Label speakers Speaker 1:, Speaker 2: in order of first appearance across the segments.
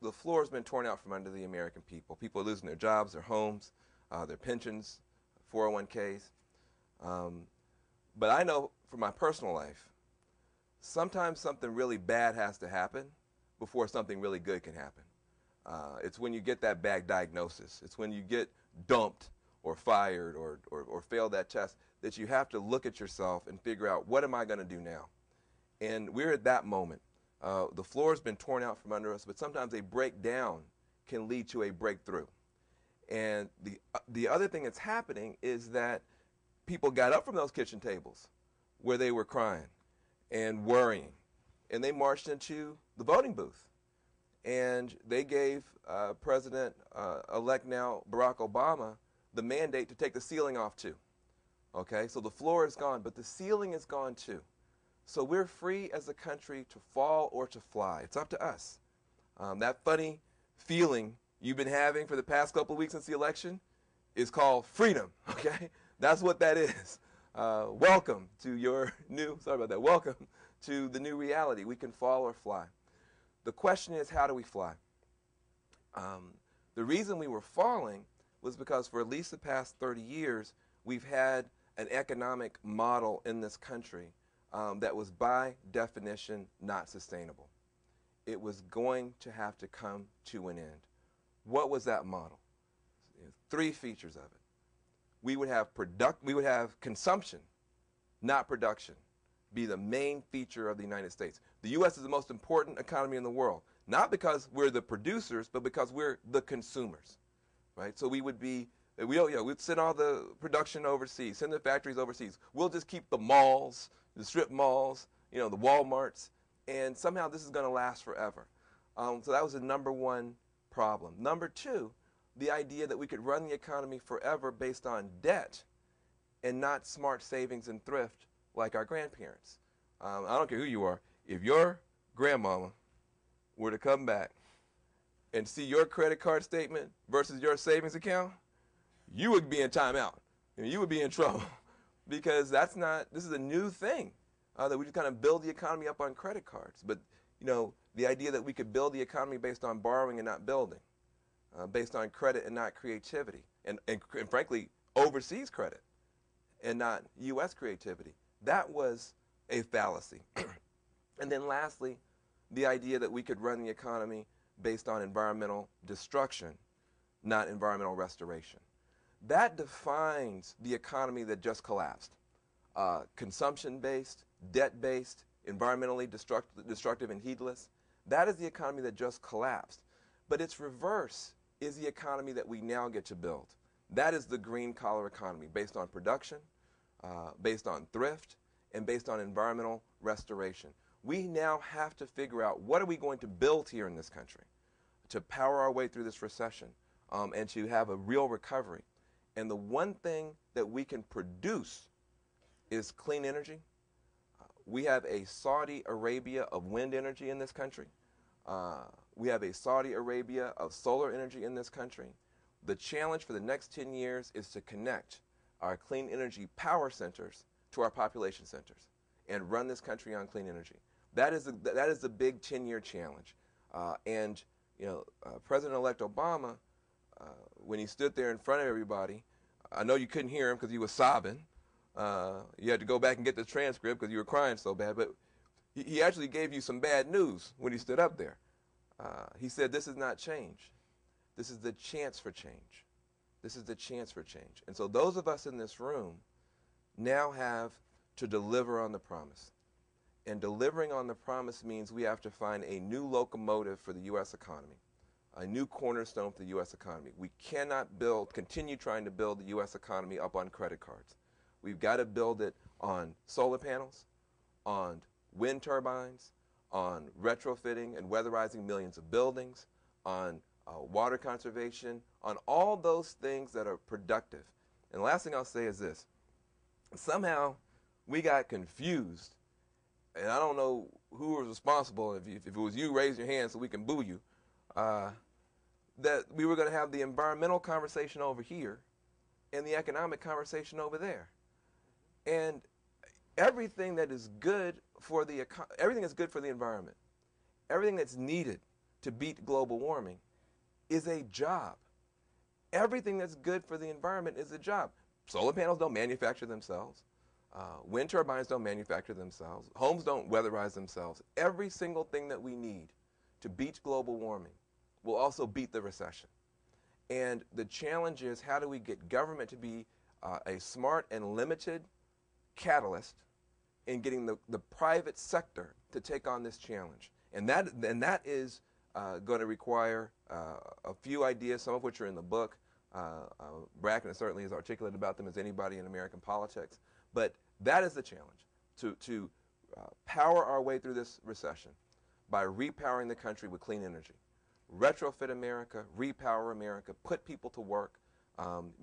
Speaker 1: the floor has been torn out from under the American people. People are losing their jobs, their homes, their pensions, 401ks. But I know from my personal life, sometimes something really bad has to happen before something really good can happen. It's when you get that bad diagnosis. It's when you get dumped or fired or fail that test that you have to look at yourself and figure out, what am I going to do now? And we're at that moment. The floor has been torn out from under us, but sometimes a breakdown can lead to a breakthrough. And the other thing that's happening is that people got up from those kitchen tables where they were crying and worrying, and they marched into the voting booth. And they gave President-elect now Barack Obama the mandate to take the ceiling off too. Okay, so the floor is gone, but the ceiling is gone too. So we're free as a country to fall or to fly. It's up to us. That funny feeling you've been having for the past couple of weeks since the election is called freedom, okay? That's what that is. Welcome to your new, sorry about that, welcome to the new reality. We can fall or fly. The question is, how do we fly? The reason we were falling was because for at least the past 30 years, we've had an economic model in this country that was by definition not sustainable. It was going to have to come to an end. What was that model? Three features of it. We would have consumption, not production, be the main feature of the United States. The U.S. is the most important economy in the world, not because we're the producers, but because we're the consumers, right? So we'd send all the production overseas, send the factories overseas. We'll just keep the malls, the strip malls, the Walmarts, and somehow this is going to last forever. So that was the number one problem. Number two, the idea that we could run the economy forever based on debt and not smart savings and thrift like our grandparents. I don't care who you are. If your grandmama were to come back and see your credit card statement versus your savings account, you would be in timeout. You would be in trouble because this is a new thing that we just kind of build the economy up on credit cards. But, the idea that we could build the economy based on borrowing and not building, based on credit and not creativity, and frankly, overseas credit and not U.S. creativity, that was a fallacy. And then lastly, the idea that we could run the economy based on environmental destruction, not environmental restoration. That defines the economy that just collapsed. Consumption-based, debt-based, environmentally destructive and heedless. That is the economy that just collapsed. But its reverse is the economy that we now get to build. That is the green-collar economy, based on production, based on thrift, and based on environmental restoration. We now have to figure out, what are we going to build here in this country to power our way through this recession and to have a real recovery. And the one thing that we can produce is clean energy. We have a Saudi Arabia of wind energy in this country. We have a Saudi Arabia of solar energy in this country. The challenge for the next 10 years is to connect our clean energy power centers to our population centers and run this country on clean energy. That is the big 10-year challenge. President-elect Obama, when he stood there in front of everybody, I know you couldn't hear him because he was sobbing. You had to go back and get the transcript because you were crying so bad. But he actually gave you some bad news when he stood up there. He said, this is not change. This is the chance for change. This is the chance for change. And so those of us in this room now have to deliver on the promise. And delivering on the promise means we have to find a new locomotive for the U.S. economy, a new cornerstone for the U.S. economy. We cannot continue trying to build the U.S. economy up on credit cards. We've got to build it on solar panels, on wind turbines, on retrofitting and weatherizing millions of buildings, on water conservation, on all those things that are productive. And the last thing I'll say is this. Somehow we got confused, and I don't know who was responsible. If it was you, raise your hand so we can boo you. That we were going to have the environmental conversation over here and the economic conversation over there. And everything that is good for everything is good for the environment. Everything that's needed to beat global warming is a job. Everything that's good for the environment is a job. Solar panels don't manufacture themselves. Wind turbines don't manufacture themselves. Homes don't weatherize themselves. Every single thing that we need to beat global warming will also beat the recession. And the challenge is, how do we get government to be a smart and limited catalyst in getting the private sector to take on this challenge? And that is going to require a few ideas, some of which are in the book. Bracken certainly is articulate about them as anybody in American politics. But that is the challenge, to power our way through this recession by repowering the country with clean energy. Retrofit America, repower America, put people to work,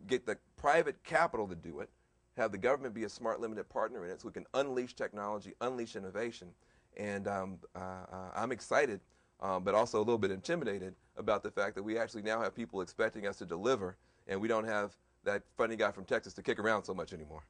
Speaker 1: get the private capital to do it, have the government be a smart limited partner in it so we can unleash technology, unleash innovation. And I'm excited, but also a little bit intimidated about the fact that we actually now have people expecting us to deliver, and we don't have that funny guy from Texas to kick around so much anymore.